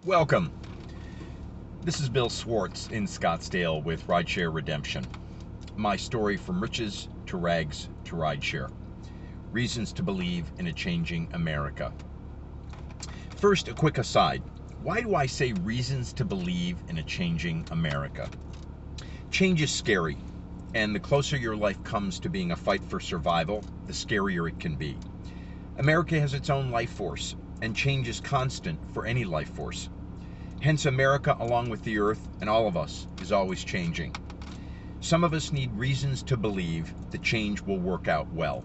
Welcome. This is Bill Swartz in Scottsdale with Rideshare Redemption. My story from riches to rags to rideshare. Reasons to believe in a changing America. First, a quick aside. Why do I say reasons to believe in a changing America? Change is scary, and the closer your life comes to being a fight for survival, the scarier it can be. America has its own life force, and change is constant for any life force. Hence, America, along with the earth and all of us, is always changing. Some of us need reasons to believe the change will work out well.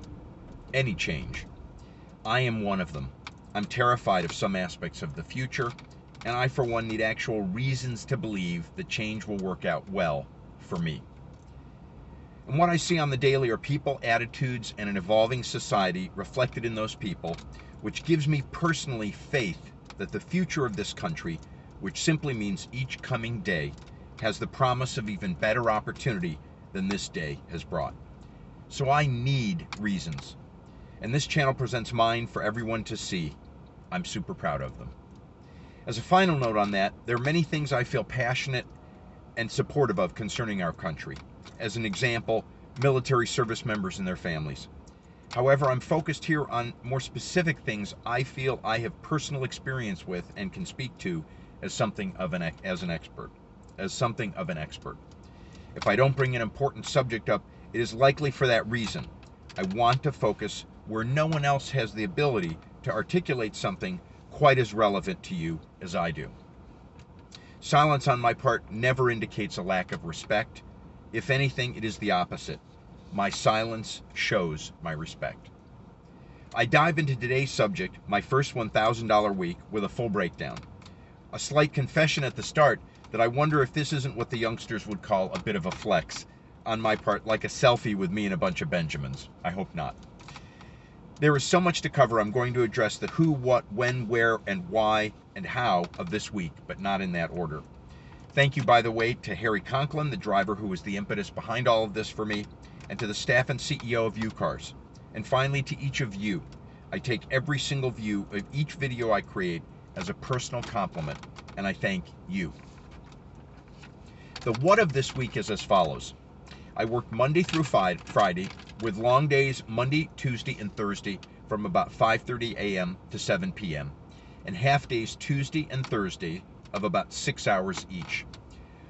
Any change. I am one of them. I'm terrified of some aspects of the future, and I, for one, need actual reasons to believe the change will work out well for me. And what I see on the daily are people, attitudes, and an evolving society reflected in those people, which gives me personally faith that the future of this country, which simply means each coming day, has the promise of even better opportunity than this day has brought. So I need reasons, and this channel presents mine for everyone to see. I'm super proud of them. As a final note on that, there are many things I feel passionate and supportive of concerning our country. As an example, military service members and their families. However, I'm focused here on more specific things I feel I have personal experience with and can speak to as something of an expert. If I don't bring an important subject up, it is likely for that reason. I want to focus where no one else has the ability to articulate something quite as relevant to you as I do. Silence on my part never indicates a lack of respect. If anything, it is the opposite. My silence shows my respect. I dive into today's subject, my first $1,000 week, with a full breakdown. A slight confession at the start that I wonder if this isn't what the youngsters would call a bit of a flex on my part, like a selfie with me and a bunch of Benjamins. I hope not. There is so much to cover. I'm going to address the who, what, when, where, and why, and how of this week, but not in that order. Thank you, by the way, to Harry Conklin, the driver who was the impetus behind all of this for me, and to the staff and CEO of UCars. And finally, to each of you. I take every single view of each video I create as a personal compliment, and I thank you. The what of this week is as follows. I worked Monday through Friday, with long days Monday, Tuesday, and Thursday from about 5:30 a.m. to 7 p.m., and half days Tuesday and Thursday of about 6 hours each.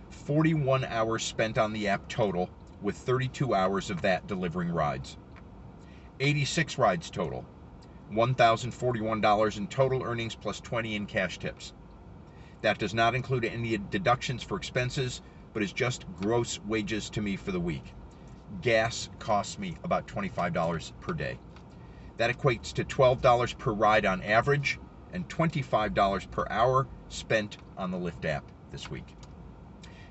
41 hours spent on the app total, with 32 hours of that delivering rides. 86 rides total. $1,041 in total earnings plus 20 in cash tips. That does not include any deductions for expenses, but is just gross wages to me for the week. Gas costs me about $25 per day. That equates to $12 per ride on average and $25 per hour spent on the Lyft app this week.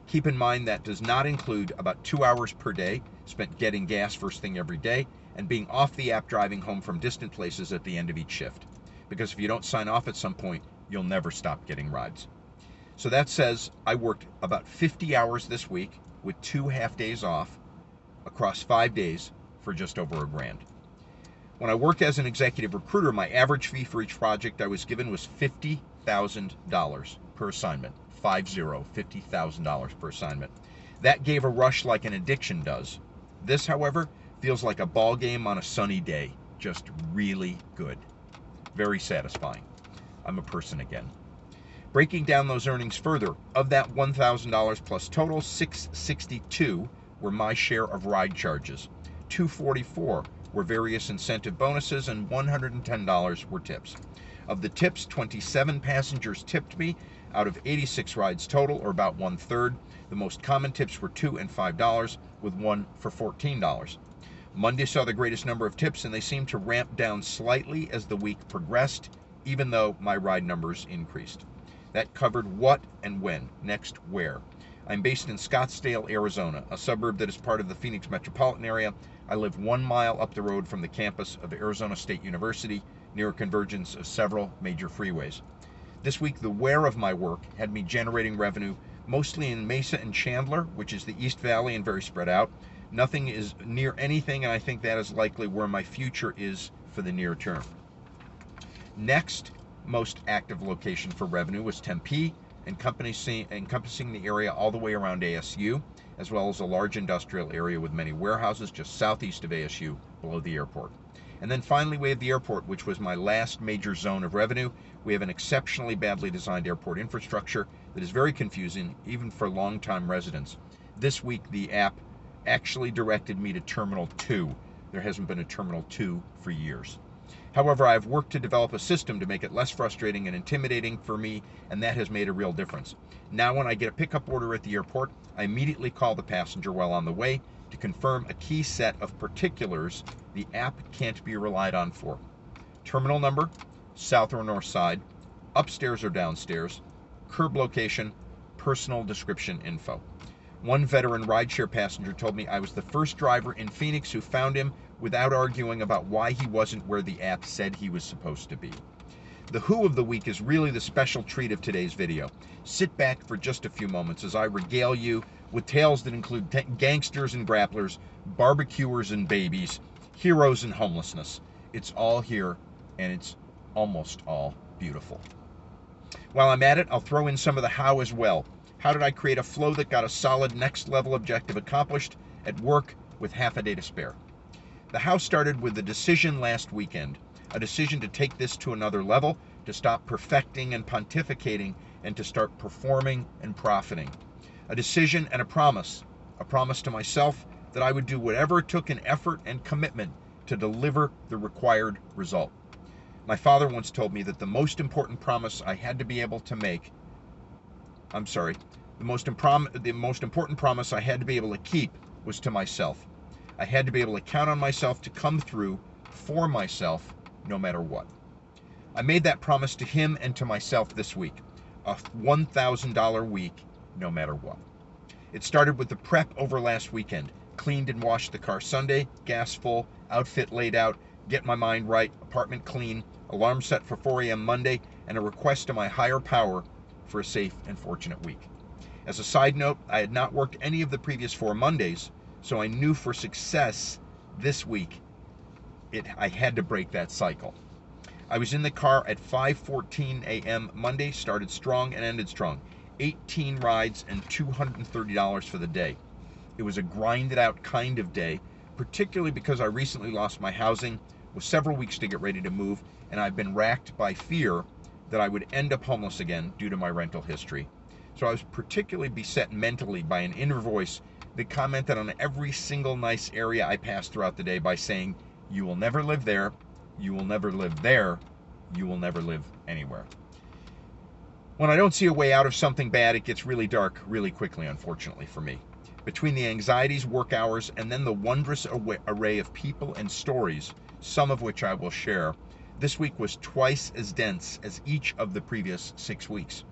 Keep in mind that does not include about 2 hours per day spent getting gas first thing every day and being off the app driving home from distant places at the end of each shift. Because if you don't sign off at some point, you'll never stop getting rides. So that says I worked about 50 hours this week with 2 half days off across 5 days for just over $1,000. When I worked as an executive recruiter, my average fee for each project I was given was $50,000 per assignment. $50,000 per assignment. That gave a rush like an addiction does. This, however, feels like a ball game on a sunny day. Just really good. Very satisfying. I'm a person again. Breaking down those earnings further, of that $1,000 plus total, $662 were my share of ride charges. $244 were various incentive bonuses, and $110 were tips. Of the tips, 27 passengers tipped me out of 86 rides total, or about 1/3. The most common tips were $2 and $5, with one for $14. Monday saw the greatest number of tips, and they seemed to ramp down slightly as the week progressed, even though my ride numbers increased. That covered what and when. Next, where. I'm based in Scottsdale, Arizona, a suburb that is part of the Phoenix metropolitan area. I live 1 mile up the road from the campus of Arizona State University, near a convergence of several major freeways. This week, the where of my work had me generating revenue mostly in Mesa and Chandler, which is the East Valley and very spread out. Nothing is near anything, and I think that is likely where my future is for the near term. Next, most active location for revenue was Tempe, encompassing the area all the way around ASU, as well as a large industrial area with many warehouses just southeast of ASU below the airport. And then finally we have the airport, which was my last major zone of revenue. We have an exceptionally badly designed airport infrastructure that is very confusing, even for longtime residents. This week the app actually directed me to Terminal 2. There hasn't been a Terminal 2 for years. However, I've worked to develop a system to make it less frustrating and intimidating for me, and that has made a real difference. Now when I get a pickup order at the airport, I immediately call the passenger while on the way to confirm a key set of particulars the app can't be relied on for. Terminal number, south or north side, upstairs or downstairs, curb location, personal description info. One veteran rideshare passenger told me I was the first driver in Phoenix who found him without arguing about why he wasn't where the app said he was supposed to be. The who of the week is really the special treat of today's video. Sit back for just a few moments as I regale you with tales that include gangsters and grapplers, barbecuers and babies, heroes and homelessness. It's all here, and it's almost all beautiful. While I'm at it, I'll throw in some of the how as well. How did I create a flow that got a solid next level objective accomplished at work with half a day to spare? The how started with the decision last weekend, a decision to take this to another level, to stop perfecting and pontificating, and to start performing and profiting. A decision and a promise to myself that I would do whatever it took in effort and commitment to deliver the required result. My father once told me that the most important promise I had to be able to make, the most important promise I had to be able to keep was to myself. I had to be able to count on myself to come through for myself no matter what. I made that promise to him and to myself this week, a $1,000 week no matter what. It started with the prep over last weekend. Cleaned and washed the car Sunday, gas full, outfit laid out, get my mind right, apartment clean, alarm set for 4 a.m. Monday, and a request to my higher power for a safe and fortunate week. As a side note, I had not worked any of the previous 4 Mondays, so I knew for success this week, I had to break that cycle. I was in the car at 5:14 a.m. Monday, started strong and ended strong. 18 rides and $230 for the day. It was a grinded out kind of day, particularly because I recently lost my housing, with several weeks to get ready to move, and I've been racked by fear that I would end up homeless again due to my rental history. So I was particularly beset mentally by an inner voice that commented on every single nice area I passed throughout the day by saying, "You will never live there, you will never live there, you will never live anywhere." When I don't see a way out of something bad, it gets really dark really quickly, unfortunately for me. Between the anxieties, work hours, and then the wondrous array of people and stories, some of which I will share, this week was twice as dense as each of the previous 6 weeks.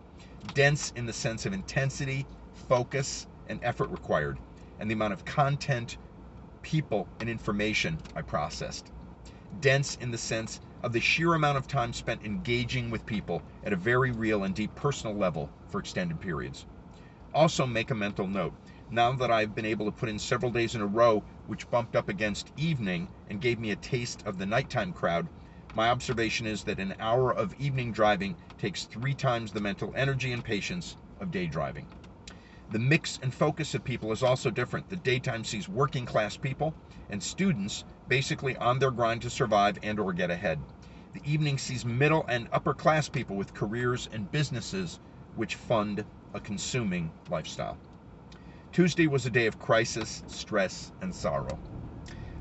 Dense in the sense of intensity, focus, and effort required, and the amount of content, people, and information I processed. Dense in the sense of the sheer amount of time spent engaging with people at a very real and deep personal level for extended periods. Also make a mental note. Now that I've been able to put in several days in a row, which bumped up against evening and gave me a taste of the nighttime crowd, my observation is that an hour of evening driving takes 3 times the mental energy and patience of day driving. The mix and focus of people is also different. The daytime sees working class people and students basically on their grind to survive and or get ahead. The evening sees middle and upper class people with careers and businesses which fund a consuming lifestyle. Tuesday was a day of crisis, stress, and sorrow.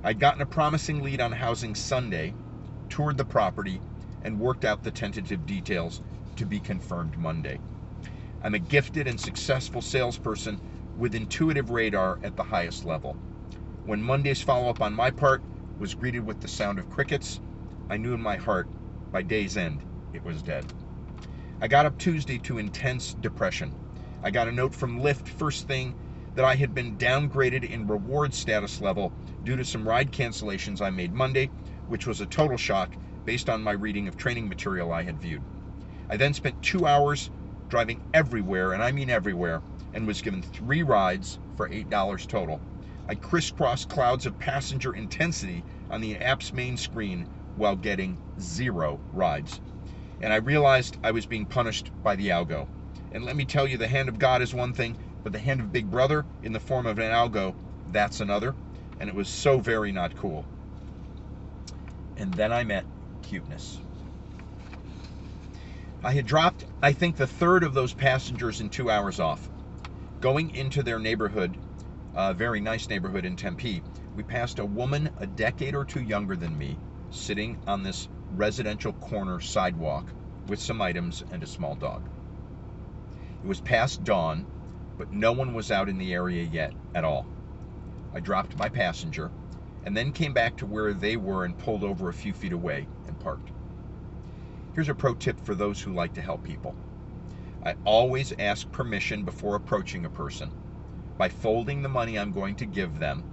I'd gotten a promising lead on housing Sunday, toured the property, and worked out the tentative details to be confirmed Monday. I'm a gifted and successful salesperson with intuitive radar at the highest level. When Monday's follow-up on my part was greeted with the sound of crickets, I knew in my heart, by day's end, it was dead. I got up Tuesday to intense depression. I got a note from Lyft first thing that I had been downgraded in reward status level due to some ride cancellations I made Monday, which was a total shock based on my reading of training material I had viewed. I then spent 2 hours driving everywhere, and I mean everywhere, and was given 3 rides for $8 total. I crisscrossed clouds of passenger intensity on the app's main screen while getting 0 rides. and I realized I was being punished by the algo. And let me tell you, the hand of God is one thing, but the hand of Big Brother in the form of an algo, that's another. And it was so very not cool. And then I met cuteness. I had dropped, I think, the third of those passengers in 2 hours off. Going into their neighborhood, a very nice neighborhood in Tempe, we passed a woman a decade or two younger than me, sitting on this residential corner sidewalk with some items and a small dog. It was past dawn, but no one was out in the area yet at all. I dropped my passenger and then came back to where they were and pulled over a few feet away and parked. Here's a pro tip for those who like to help people. I always ask permission before approaching a person by folding the money I'm going to give them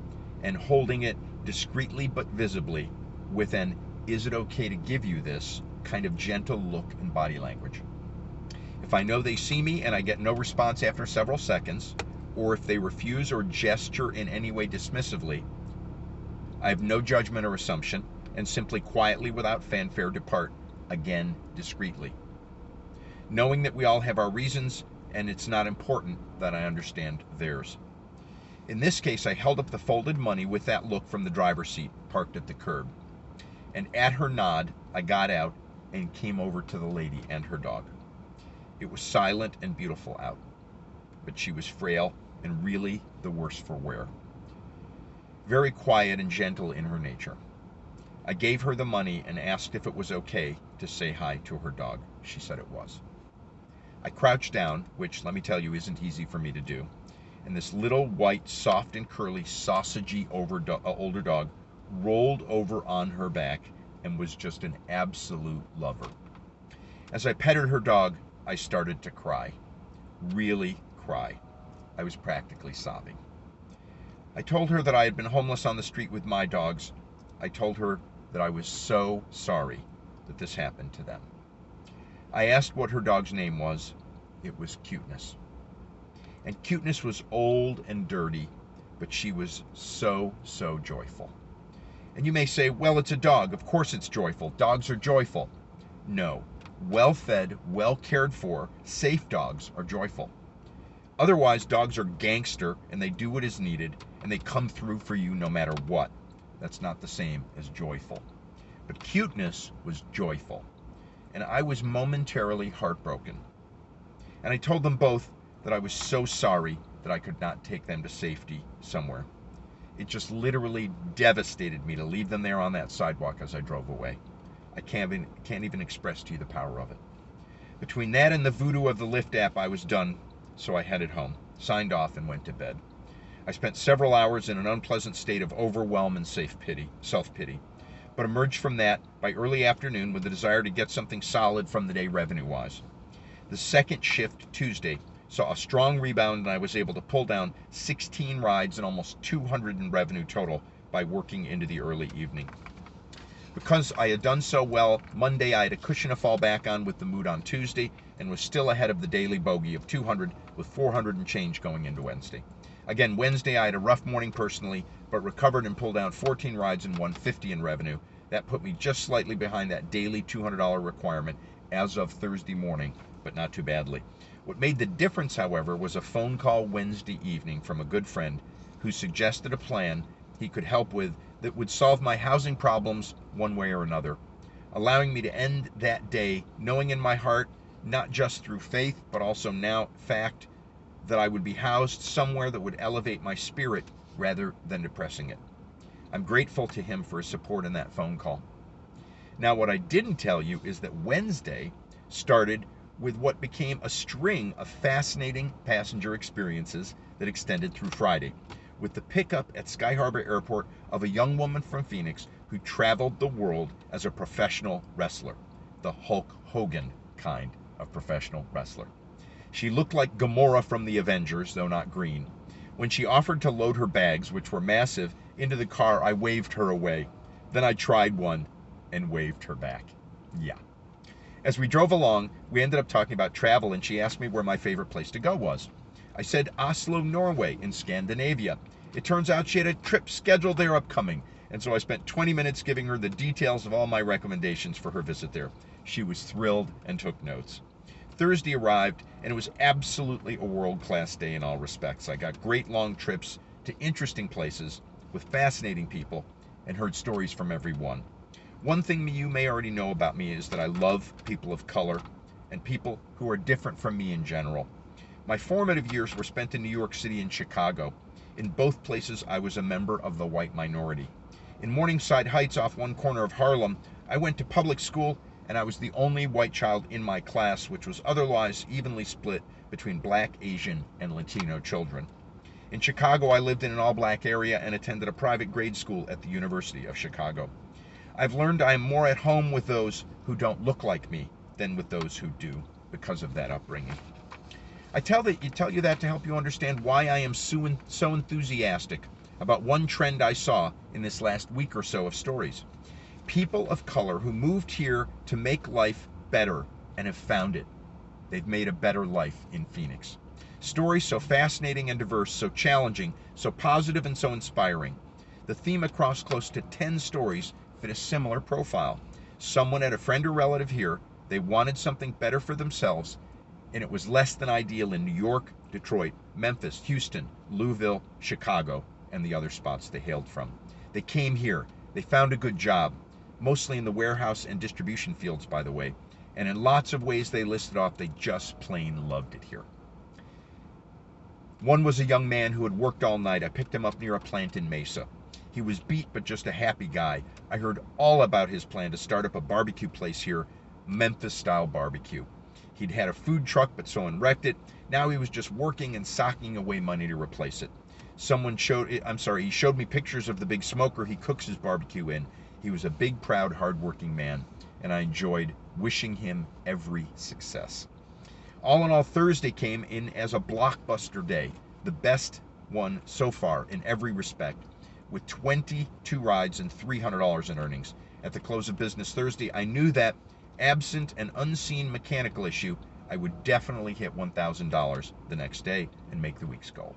and holding it discreetly but visibly with an "is it okay to give you this" kind of gentle look and body language. If I know they see me and I get no response after several seconds, or if they refuse or gesture in any way dismissively, I have no judgment or assumption and simply quietly without fanfare depart, again discreetly, knowing that we all have our reasons and it's not important that I understand theirs. In this case, I held up the folded money with that look from the driver's seat parked at the curb, and at her nod I got out and came over to the lady and her dog. It was silent and beautiful out, but she was frail and really the worse for wear. Very quiet and gentle in her nature. I gave her the money and asked if it was okay to say hi to her dog. She said it was. I crouched down, which, let me tell you, isn't easy for me to do, and this little white, soft and curly, sausagey older dog rolled over on her back and was just an absolute lover. As I petted her dog, I started to cry. Really cry. I was practically sobbing. I told her that I had been homeless on the street with my dogs. I told her that I was so sorry that this happened to them. I asked what her dog's name was. It was Cuteness. And Cuteness was old and dirty, but she was so joyful. And you may say, well, it's a dog. Of course it's joyful. Dogs are joyful. No. Well-fed, well-cared for, safe dogs are joyful. Otherwise, dogs are gangster and they do what is needed and they come through for you no matter what. That's not the same as joyful. But Cuteness was joyful, and I was momentarily heartbroken. And I told them both that I was so sorry that I could not take them to safety somewhere. It just literally devastated me to leave them there on that sidewalk as I drove away. I can't even express to you the power of it. Between that and the voodoo of the Lyft app, I was done, so I headed home, signed off, and went to bed. I spent several hours in an unpleasant state of overwhelm and self-pity, but emerged from that by early afternoon with the desire to get something solid from the day revenue-wise. The second shift, Tuesday, saw a strong rebound, and I was able to pull down 16 rides and almost 200 in revenue total by working into the early evening. Because I had done so well Monday, I had a cushion to fall back on with the mood on Tuesday and was still ahead of the daily bogey of 200 with 400 and change going into Wednesday. Again, Wednesday I had a rough morning personally, but recovered and pulled down 14 rides and 150 in revenue. That put me just slightly behind that daily $200 requirement as of Thursday morning, but not too badly. What made the difference, however, was a phone call Wednesday evening from a good friend who suggested a plan he could help with that would solve my housing problems one way or another, allowing me to end that day knowing in my heart, not just through faith, but also now fact, that I would be housed somewhere that would elevate my spirit rather than depressing it. I'm grateful to him for his support in that phone call. Now, what I didn't tell you is that Wednesday started with what became a string of fascinating passenger experiences that extended through Friday, with the pickup at Sky Harbor Airport of a young woman from Phoenix who traveled the world as a professional wrestler, the Hulk Hogan kind of professional wrestler. She looked like Gamora from the Avengers, though not green. When she offered to load her bags, which were massive, into the car, I waved her away. Then I tried one and waved her back. Yeah. As we drove along, we ended up talking about travel, and she asked me where my favorite place to go was. I said Oslo, Norway, in Scandinavia. It turns out she had a trip scheduled there upcoming, And so I spent 20 minutes giving her the details of all my recommendations for her visit there. She was thrilled and took notes. Thursday arrived, and it was absolutely a world-class day in all respects. I got great long trips to interesting places with fascinating people and heard stories from everyone. One thing you may already know about me is that I love people of color and people who are different from me in general. My formative years were spent in New York City and Chicago. In both places, I was a member of the white minority. In Morningside Heights, off one corner of Harlem, I went to public school, and I was the only white child in my class, which was otherwise evenly split between Black, Asian, and Latino children. In Chicago, I lived in an all-black area and attended a private grade school at the University of Chicago. I've learned I am more at home with those who don't look like me than with those who do because of that upbringing. I tell you that to help you understand why I am so enthusiastic about one trend I saw in this last week or so of stories. People of color who moved here to make life better and have found it. They've made a better life in Phoenix. Stories so fascinating and diverse, so challenging, so positive and so inspiring. The theme across close to 10 stories fit a similar profile. Someone had a friend or relative here, they wanted something better for themselves, and it was less than ideal in New York, Detroit, Memphis, Houston, Louisville, Chicago, and the other spots they hailed from. They came here, they found a good job, mostly in the warehouse and distribution fields, by the way, and in lots of ways they listed off, they just plain loved it here. One was a young man who had worked all night. I picked him up near a plant in Mesa. He was beat, but just a happy guy. I heard all about his plan to start up a barbecue place here, Memphis-style barbecue. He'd had a food truck, but someone wrecked it. Now he was just working and socking away money to replace it. He showed me pictures of the big smoker he cooks his barbecue in. He was a big, proud, hard-working man, and I enjoyed wishing him every success. All in all, Thursday came in as a blockbuster day, the best one so far in every respect, with 22 rides and $300 in earnings. At the close of business Thursday, I knew that, absent an unseen mechanical issue, I would definitely hit $1,000 the next day and make the week's goal.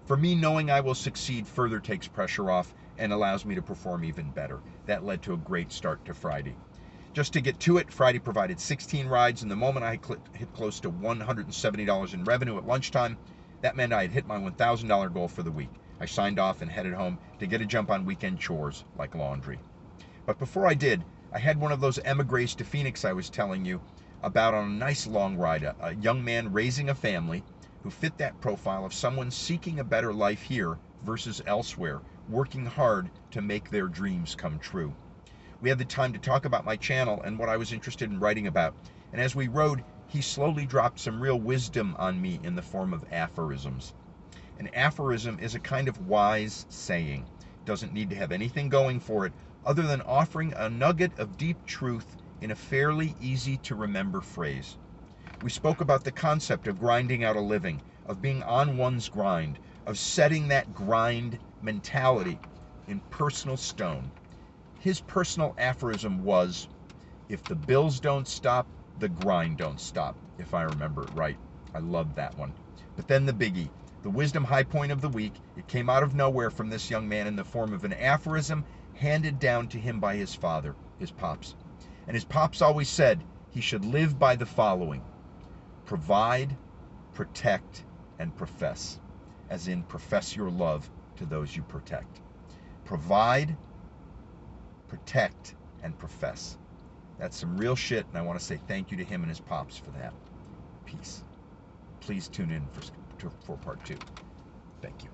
For me, knowing I will succeed further takes pressure off and allows me to perform even better. That led to a great start to Friday. Just to get to it, Friday provided 16 rides, and the moment I hit close to $170 in revenue at lunchtime, that meant I had hit my $1,000 goal for the week. I signed off and headed home to get a jump on weekend chores like laundry. But before I did, I had one of those emigres to Phoenix I was telling you about on a nice long ride, a young man raising a family who fit that profile of someone seeking a better life here versus elsewhere, working hard to make their dreams come true. We had the time to talk about my channel and what I was interested in writing about, and as we rode, he slowly dropped some real wisdom on me in the form of aphorisms. An aphorism is a kind of wise saying. It doesn't need to have anything going for it other than offering a nugget of deep truth in a fairly easy to remember phrase. We spoke about the concept of grinding out a living, of being on one's grind, of setting that grind mentality in personal stone. His personal aphorism was, if the bills don't stop, the grind don't stop, if I remember it right. I loved that one. But then the biggie, the wisdom high point of the week, it came out of nowhere from this young man in the form of an aphorism handed down to him by his father, his pops. And his pops always said he should live by the following: provide, protect, and profess. As in, profess your love to those you protect. Provide, protect, and profess. That's some real shit, and I want to say thank you to him and his pops for that. Peace. Please tune in for part 2. Thank you.